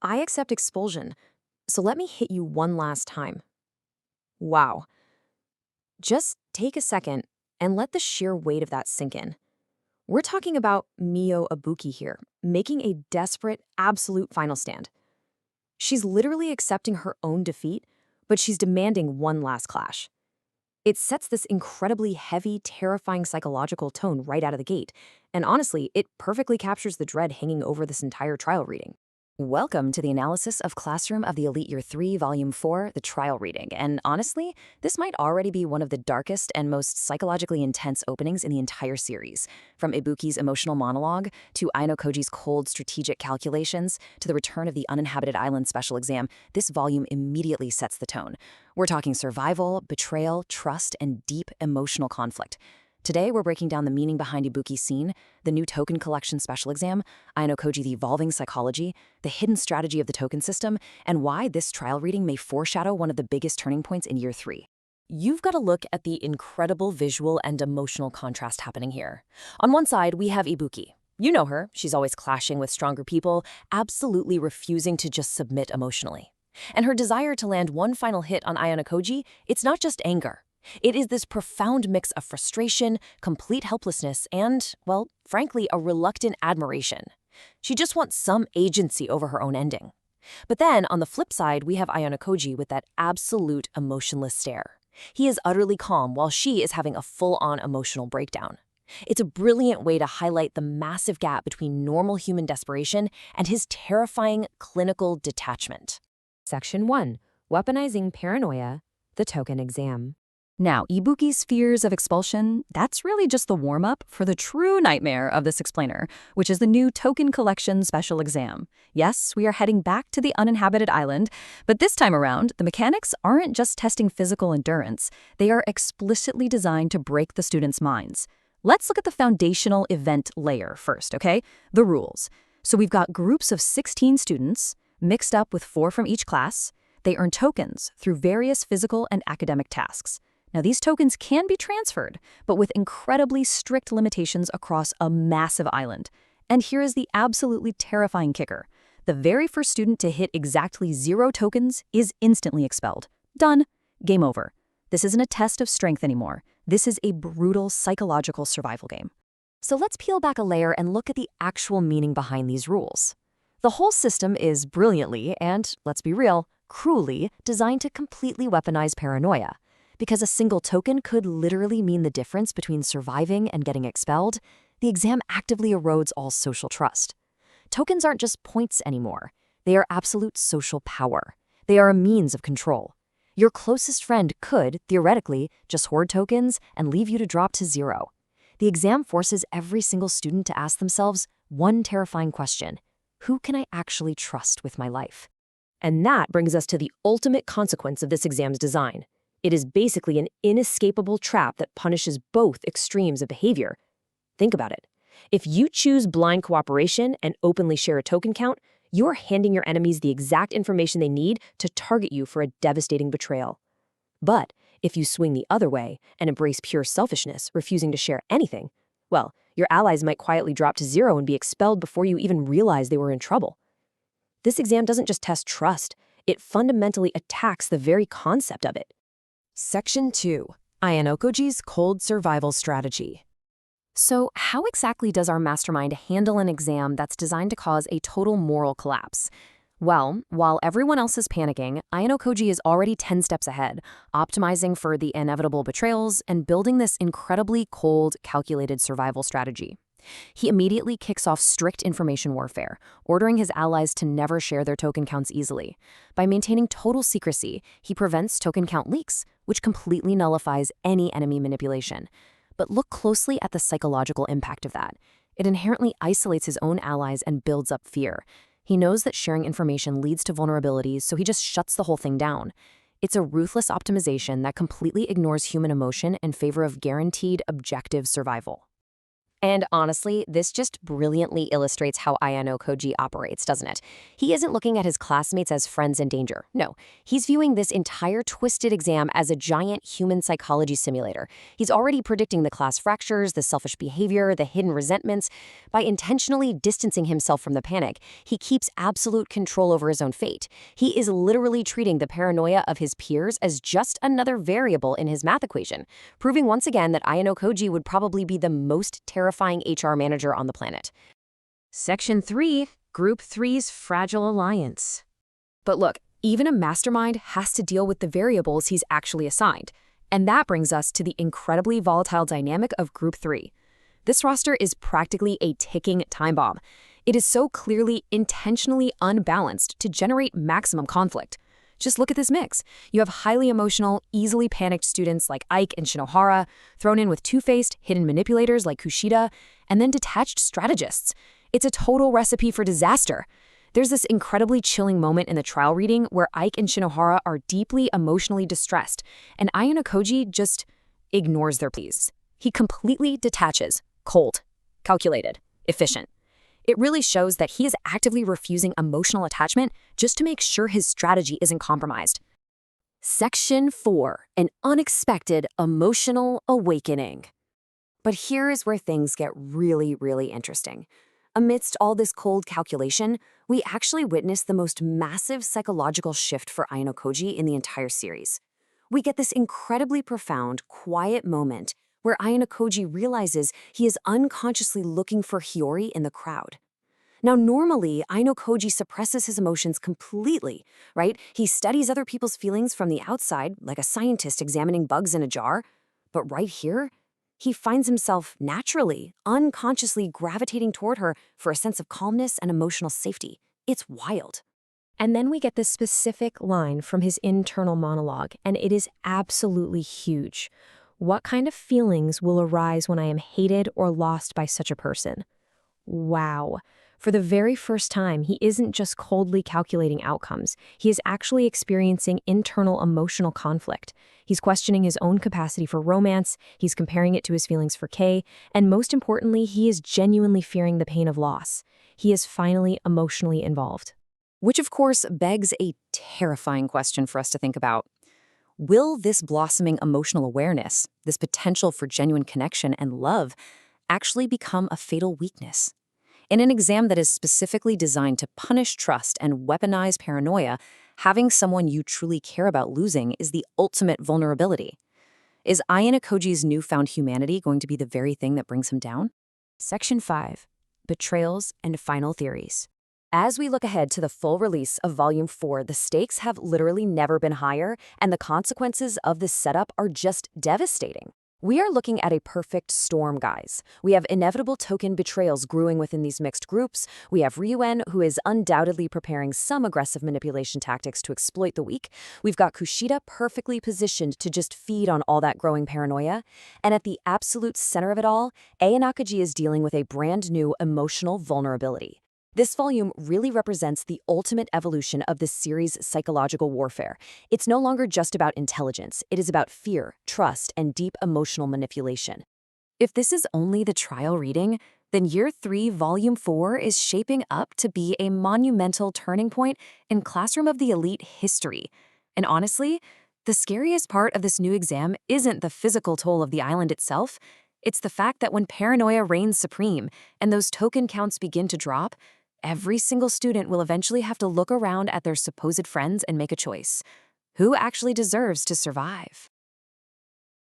I accept expulsion, so let me hit you one last time. Wow. Just take a second and let the sheer weight of that sink in. We're talking about Mio Ibuki here, making a desperate, absolute final stand. She's literally accepting her own defeat, but she's demanding one last clash. It sets this incredibly heavy, terrifying psychological tone right out of the gate, and honestly, it perfectly captures the dread hanging over this entire trial reading. Welcome to the analysis of Classroom of the Elite Year 3, Volume 4, the trial reading. And honestly, this might already be one of the darkest and most psychologically intense openings in the entire series. From Ibuki's emotional monologue, to Ayanokoji's cold strategic calculations, to the return of the uninhabited island special exam, this volume immediately sets the tone. We're talking survival, betrayal, trust, and deep emotional conflict. Today, we're breaking down the meaning behind Ibuki's scene, the new token collection special exam, Ayanokoji the evolving psychology, the hidden strategy of the token system, and why this trial reading may foreshadow one of the biggest turning points in Year 3. You've got to look at the incredible visual and emotional contrast happening here. On one side, we have Ibuki. You know her, she's always clashing with stronger people, absolutely refusing to just submit emotionally. And her desire to land one final hit on Ayanokoji, it's not just anger. It is this profound mix of frustration, complete helplessness, and, well, frankly, a reluctant admiration. She just wants some agency over her own ending. But then, on the flip side, we have Ayanokoji with that absolute emotionless stare. He is utterly calm while she is having a full-on emotional breakdown. It's a brilliant way to highlight the massive gap between normal human desperation and his terrifying clinical detachment. Section 1. Weaponizing Paranoia, the Token Exam. Now, Ibuki's fears of expulsion, that's really just the warm-up for the true nightmare of this explainer, which is the new token collection special exam. Yes, we are heading back to the uninhabited island, but this time around, the mechanics aren't just testing physical endurance. They are explicitly designed to break the students' minds. Let's look at the foundational event layer first, okay? The rules. So we've got groups of 16 students, mixed up with 4 from each class. They earn tokens through various physical and academic tasks. Now, these tokens can be transferred, but with incredibly strict limitations across a massive island. And here is the absolutely terrifying kicker. The very first student to hit exactly 0 tokens is instantly expelled. Done. Game over. This isn't a test of strength anymore. This is a brutal psychological survival game. So let's peel back a layer and look at the actual meaning behind these rules. The whole system is brilliantly and, let's be real, cruelly designed to completely weaponize paranoia. Because a single token could literally mean the difference between surviving and getting expelled, the exam actively erodes all social trust. Tokens aren't just points anymore. They are absolute social power. They are a means of control. Your closest friend could, theoretically, just hoard tokens and leave you to drop to 0. The exam forces every single student to ask themselves one terrifying question: who can I actually trust with my life? And that brings us to the ultimate consequence of this exam's design. It is basically an inescapable trap that punishes both extremes of behavior. Think about it. If you choose blind cooperation and openly share a token count, you're handing your enemies the exact information they need to target you for a devastating betrayal. But if you swing the other way and embrace pure selfishness, refusing to share anything, well, your allies might quietly drop to 0 and be expelled before you even realize they were in trouble. This exam doesn't just test trust, it fundamentally attacks the very concept of it. Section 2. Ayanokoji's Cold Survival Strategy. So how exactly does our mastermind handle an exam that's designed to cause a total moral collapse? Well, while everyone else is panicking, Ayanokoji is already 10 steps ahead, optimizing for the inevitable betrayals and building this incredibly cold, calculated survival strategy. He immediately kicks off strict information warfare, ordering his allies to never share their token counts easily. By maintaining total secrecy, he prevents token count leaks, which completely nullifies any enemy manipulation. But look closely at the psychological impact of that. It inherently isolates his own allies and builds up fear. He knows that sharing information leads to vulnerabilities, so he just shuts the whole thing down. It's a ruthless optimization that completely ignores human emotion in favor of guaranteed objective survival. And honestly, this just brilliantly illustrates how Ayanokoji operates, doesn't it? He isn't looking at his classmates as friends in danger. No, he's viewing this entire twisted exam as a giant human psychology simulator. He's already predicting the class fractures, the selfish behavior, the hidden resentments. By intentionally distancing himself from the panic, he keeps absolute control over his own fate. He is literally treating the paranoia of his peers as just another variable in his math equation, proving once again that Ayanokoji would probably be the most terrifying HR manager on the planet. Section 3, Group 3's Fragile Alliance. But look, even a mastermind has to deal with the variables he's actually assigned. And that brings us to the incredibly volatile dynamic of Group 3. This roster is practically a ticking time bomb. It is so clearly intentionally unbalanced to generate maximum conflict. Just look at this mix. You have highly emotional, easily panicked students like Ike and Shinohara, thrown in with two-faced, hidden manipulators like Kushida, and then detached strategists. It's a total recipe for disaster. There's this incredibly chilling moment in the trial reading where Ike and Shinohara are deeply emotionally distressed, and Ayanokoji just ignores their pleas. He completely detaches, cold, calculated, efficient. It really shows that he is actively refusing emotional attachment just to make sure his strategy isn't compromised. Section 4, an unexpected emotional awakening. But here is where things get really, really interesting. Amidst all this cold calculation, we actually witness the most massive psychological shift for Ayanokoji in the entire series. We get this incredibly profound, quiet moment where Ayanokoji realizes he is unconsciously looking for Hiyori in the crowd. Now, normally, Ayanokoji suppresses his emotions completely, right? He studies other people's feelings from the outside, like a scientist examining bugs in a jar. But right here, he finds himself naturally, unconsciously gravitating toward her for a sense of calmness and emotional safety. It's wild. And then we get this specific line from his internal monologue, and it is absolutely huge. What kind of feelings will arise when I am hated or lost by such a person? Wow. For the very first time, he isn't just coldly calculating outcomes. He is actually experiencing internal emotional conflict. He's questioning his own capacity for romance, he's comparing it to his feelings for Kay, and most importantly, he is genuinely fearing the pain of loss. He is finally emotionally involved. Which, of course, begs a terrifying question for us to think about. Will this blossoming emotional awareness, this potential for genuine connection and love, actually become a fatal weakness? In an exam that is specifically designed to punish trust and weaponize paranoia, having someone you truly care about losing is the ultimate vulnerability. Is Ayanokoji's newfound humanity going to be the very thing that brings him down? Section 5, Betrayals and Final Theories. As we look ahead to the full release of Volume 4, the stakes have literally never been higher, and the consequences of this setup are just devastating. We are looking at a perfect storm, guys. We have inevitable token betrayals brewing within these mixed groups. We have Ryuen, who is undoubtedly preparing some aggressive manipulation tactics to exploit the weak. We've got Kushida perfectly positioned to just feed on all that growing paranoia. And at the absolute center of it all, Ayanokoji is dealing with a brand new emotional vulnerability. This volume really represents the ultimate evolution of this series' psychological warfare. It's no longer just about intelligence. It is about fear, trust, and deep emotional manipulation. If this is only the trial reading, then Year 3, Volume 4 is shaping up to be a monumental turning point in Classroom of the Elite history. And honestly, the scariest part of this new exam isn't the physical toll of the island itself. It's the fact that when paranoia reigns supreme and those token counts begin to drop, every single student will eventually have to look around at their supposed friends and make a choice. Who actually deserves to survive?